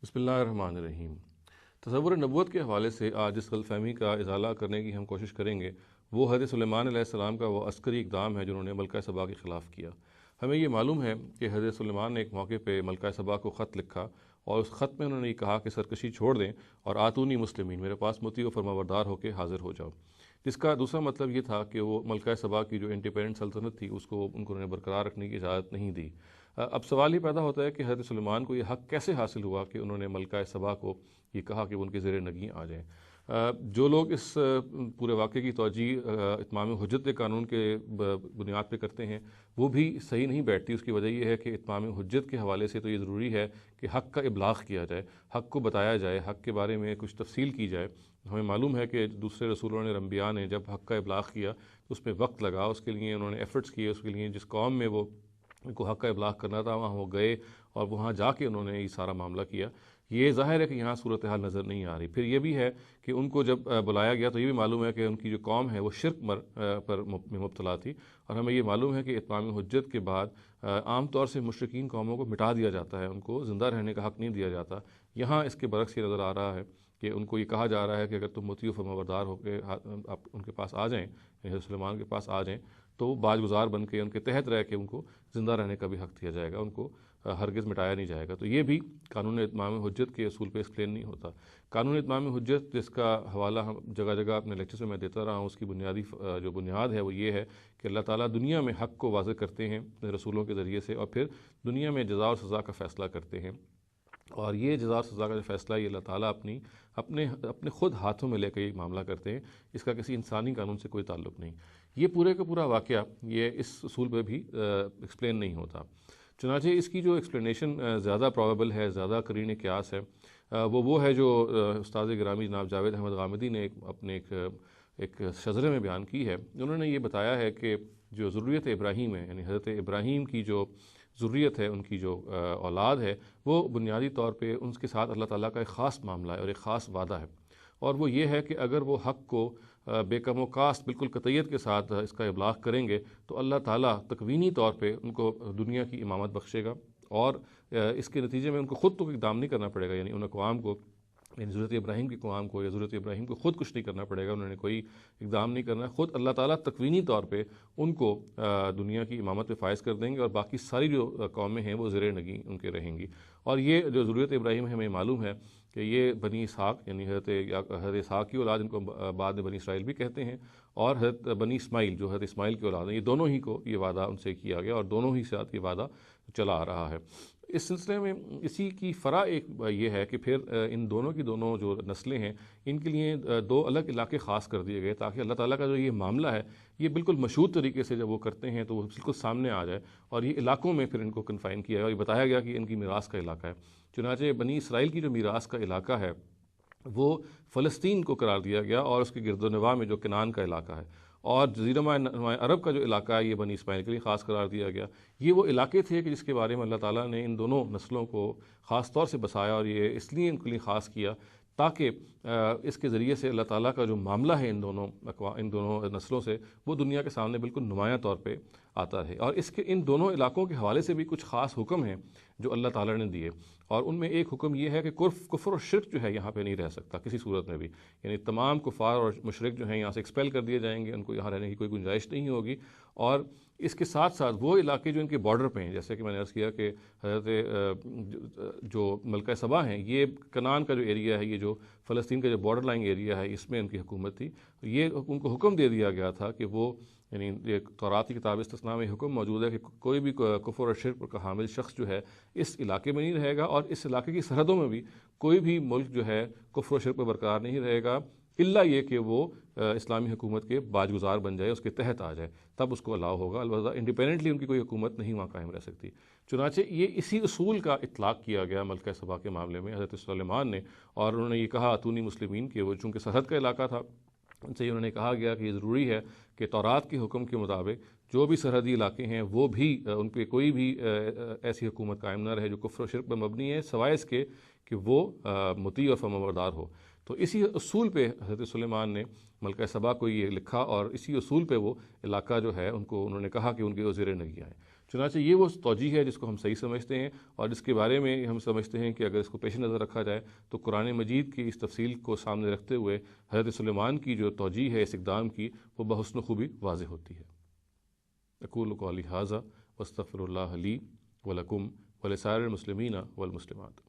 بسم اللہ الرحمن الرحیم۔ تصور نبوت کے حوالے سے آج جس غلط فہمی کا ازالہ کرنے کی ہم کوشش کریں گے وہ حضرت سلیمان علیہ السلام کا وہ عسکری اقدام ہے جنہوں نے ملکہ سبا کے خلاف کیا۔ ہمیں یہ معلوم ہے کہ حضرت سلیمان نے ایک موقع پہ ملکہ سبا کو خط لکھا اور اس خط میں انہوں نے یہ کہا کہ سرکشی چھوڑ دیں اور آتونی مسلمین، میرے پاس مطیع و فرمانبردار ہو کے حاضر ہو جاؤ، جس کا دوسرا مطلب یہ تھا کہ وہ ملکہ سبا کی جو انڈیپینڈنٹ سلطنت تھی اس کو ان کو انہوں نے برقرار رکھنے کی اجازت نہیں دی۔ اب سوال یہ پیدا ہوتا ہے کہ حضرت سلیمان کو یہ حق کیسے حاصل ہوا کہ انہوں نے ملکہ سبا کو یہ کہا کہ وہ ان کے زیر نگیں آ جائیں۔ جو لوگ اس پورے واقعے کی توجیہ اتمام حجت قانون کے بنیاد پہ کرتے ہیں وہ بھی صحیح نہیں بیٹھتی۔ اس کی وجہ یہ ہے کہ اتمام حجت کے حوالے سے تو یہ ضروری ہے کہ حق کا ابلاغ کیا جائے، حق کو بتایا جائے، حق کے بارے میں کچھ تفصیل کی جائے۔ ہمیں معلوم ہے کہ دوسرے رسولوں نے، انبیاء نے جب حق کا ابلاغ کیا تو اس میں وقت لگا، اس کے لیے انہوں نے ایفرٹس کیے، اس کے لیے جس قوم میں وہ ان کو حق کا ابلاغ کرنا تھا وہاں وہ گئے اور وہاں جا کے انہوں نے یہ سارا معاملہ کیا۔ یہ ظاہر ہے کہ یہاں صورتحال نظر نہیں آ رہی۔ پھر یہ بھی ہے کہ ان کو جب بلایا گیا تو یہ بھی معلوم ہے کہ ان کی جو قوم ہے وہ شرک پر مبتلا تھی، اور ہمیں یہ معلوم ہے کہ اتمام حجت کے بعد عام طور سے مشرکین قوموں کو مٹا دیا جاتا ہے، ان کو زندہ رہنے کا حق نہیں دیا جاتا۔ یہاں اس کے برعکس یہ نظر آ رہا ہے کہ ان کو یہ کہا جا رہا ہے کہ اگر تم مطیع و فرمانبردار ہو کے آپ ان کے پاس آ جائیں، یعنی سلیمان کے پاس آ جائیں، تو باج گزار بن کے ان کے تحت رہ کے ان کو زندہ رہنے کا بھی حق دیا جائے گا، ان کو ہرگز مٹایا نہیں جائے گا۔ تو یہ بھی قانون اتمام حجت کے اصول پہ ایکسپلین نہیں ہوتا۔ قانون اتمام حجت جس کا حوالہ ہم جگہ جگہ اپنے لیکچرز میں دیتا رہا ہوں، اس کی بنیادی جو بنیاد ہے وہ یہ ہے کہ اللہ تعالیٰ دنیا میں حق کو واضح کرتے ہیں رسولوں کے ذریعے سے، اور پھر دنیا میں جزا اور سزا کا فیصلہ کرتے ہیں، اور یہ جزا اور سزا کا جو فیصلہ یہ اللہ تعالیٰ اپنے خود ہاتھوں میں لے کے یہ معاملہ کرتے ہیں، اس کا کسی انسانی قانون سے کوئی تعلق نہیں۔ یہ پورے کا پورا واقعہ یہ اس اصول پہ بھی ایکسپلین نہیں ہوتا۔ چنانچہ اس کی جو ایکسپلینیشن زیادہ پروبیبل ہے، زیادہ قرین قیاس ہے، وہ ہے جو استاد گرامی جناب جاوید احمد غامدی نے اپنے ایک شذرے میں بیان کی ہے۔ انہوں نے یہ بتایا ہے کہ جو ذریت ابراہیم ہے، یعنی حضرت ابراہیم کی جو ذریت ہے، ان کی جو اولاد ہے، وہ بنیادی طور پہ ان کے ساتھ اللہ تعالیٰ کا ایک خاص معاملہ ہے اور ایک خاص وعدہ ہے، اور وہ یہ ہے کہ اگر وہ حق کو بے کم و کاست بالکل قطعیت کے ساتھ اس کا ابلاغ کریں گے تو اللہ تعالیٰ تکوینی طور پہ ان کو دنیا کی امامت بخشے گا، اور اس کے نتیجے میں ان کو خود تو اقدام نہیں کرنا پڑے گا، یعنی ان اقوام کو، یعنی ضرورت ابراہیم کی قوم کو یا ضرورت ابراہیم کو خود کچھ نہیں کرنا پڑے گا، انہوں نے کوئی اقدام نہیں کرنا، خود اللہ تعالیٰ تکوینی طور پہ ان کو دنیا کی امامت پہ فائز کر دیں گے، اور باقی ساری جو قومیں ہیں وہ زیر نگیں ان کے رہیں گی۔ اور یہ جو ضرورت ابراہیم ہے ہمیں معلوم ہے کہ یہ بنی اسحاق، یعنی حضرت اسحاق کی اولاد، ان کو بعد میں بنی اسرائیل بھی کہتے ہیں، اور حضرت بنی اسماعیل جو حضرت اسماعیل کی اولاد ہیں، یہ دونوں ہی کو یہ وعدہ ان سے کیا گیا اور دونوں ہی ساتھ یہ وعدہ چلا آ رہا ہے۔ اس سلسلے میں اسی کی فرع ایک یہ ہے کہ پھر ان دونوں کی دونوں جو نسلیں ہیں ان کے لیے دو الگ علاقے خاص کر دیے گئے، تاکہ اللہ تعالیٰ کا جو یہ معاملہ ہے یہ بالکل مشہور طریقے سے جب وہ کرتے ہیں تو وہ بالکل سامنے آ جائے، اور یہ علاقوں میں پھر ان کو کنفائن کیا ہے، اور یہ بتایا گیا کہ ان کی میراث کا علاقہ ہے۔ چنانچہ بنی اسرائیل کی جو میراث کا علاقہ ہے وہ فلسطین کو قرار دیا گیا، اور اس کے گرد و نواح میں جو کنعان کا علاقہ ہے، اور جزیرہ نمایاں عرب کا جو علاقہ ہے یہ بنی اسماعیل کے لیے خاص قرار دیا گیا۔ یہ وہ علاقے تھے کہ جس کے بارے میں اللہ تعالیٰ نے ان دونوں نسلوں کو خاص طور سے بسایا، اور یہ اس لیے ان کے لیے خاص کیا تاکہ اس کے ذریعے سے اللہ تعالیٰ کا جو معاملہ ہے ان دونوں نسلوں سے وہ دنیا کے سامنے بالکل نمایاں طور پہ آتا رہے۔ اور اس کے ان دونوں علاقوں کے حوالے سے بھی کچھ خاص حکم ہیں جو اللہ تعالیٰ نے دیے، اور ان میں ایک حکم یہ ہے کہ کفر اور شرک جو ہے یہاں پہ نہیں رہ سکتا کسی صورت میں بھی، یعنی تمام کفار اور مشرک جو ہیں یہاں سے ایکسپیل کر دیے جائیں گے، ان کو یہاں رہنے کی کوئی گنجائش نہیں ہوگی۔ اور اس کے ساتھ ساتھ وہ علاقے جو ان کے بارڈر پہ ہیں، جیسے کہ میں نے عرض کیا کہ حضرت جو ملکہ سبا ہیں، یہ کنعان کا جو ایریا ہے، یہ جو فلسطین کا جو بارڈر لائن ایریا ہے، اس میں ان کی حکومت تھی۔ یہ ان کو حکم دے دیا گیا تھا کہ وہ، یعنی ایک تورات کی کتاب استثناء میں حکم موجود ہے کہ کوئی بھی کفر اور شرک کا حامل شخص جو ہے اس علاقے میں نہیں رہے گا، اور اس علاقے کی سرحدوں میں بھی کوئی بھی ملک جو ہے کفر و شرک پر برقرار نہیں رہے گا، الا یہ کہ وہ اسلامی حکومت کے باج گزار بن جائے، اس کے تحت آ جائے، تب اس کو الاؤ ہوگا، البتہ انڈیپینڈنٹلی ان کی کوئی حکومت نہیں وہاں قائم رہ سکتی۔ چنانچہ یہ اسی اصول کا اطلاق کیا گیا ملکہ سبا کے معاملے میں حضرت سلیمان نے، اور انہوں نے یہ کہا آتونی مسلمین کہ وہ چونکہ سرحد کا علاقہ تھا، ان سے انہوں نے کہا گیا کہ یہ ضروری ہے کہ تورات کے حکم کے مطابق جو بھی سرحدی علاقے ہیں وہ بھی ان پہ کوئی بھی ایسی حکومت قائم نہ رہے جو کفر و شرک پر مبنی ہے، سوائے اس کے کہ وہ مطیع اور فرمانبردار ہو۔ تو اسی اصول پہ حضرت سلیمان نے ملکہ سبا کو یہ لکھا، اور اسی اصول پہ وہ علاقہ جو ہے ان کو انہوں نے کہا کہ ان کے زیر نگیں آئے۔ چنانچہ یہ وہ توجیہ ہے جس کو ہم صحیح سمجھتے ہیں، اور جس کے بارے میں ہم سمجھتے ہیں کہ اگر اس کو پیش نظر رکھا جائے تو قرآن مجید کی اس تفصیل کو سامنے رکھتے ہوئے حضرت سلیمان کی جو توجیہ ہے اس اقدام کی، وہ بحسن خوبی واضح ہوتی ہے۔ اقول قولی ھذا واستغفر اللہ لی ولکم ولسائر المسلمین والمسلمات۔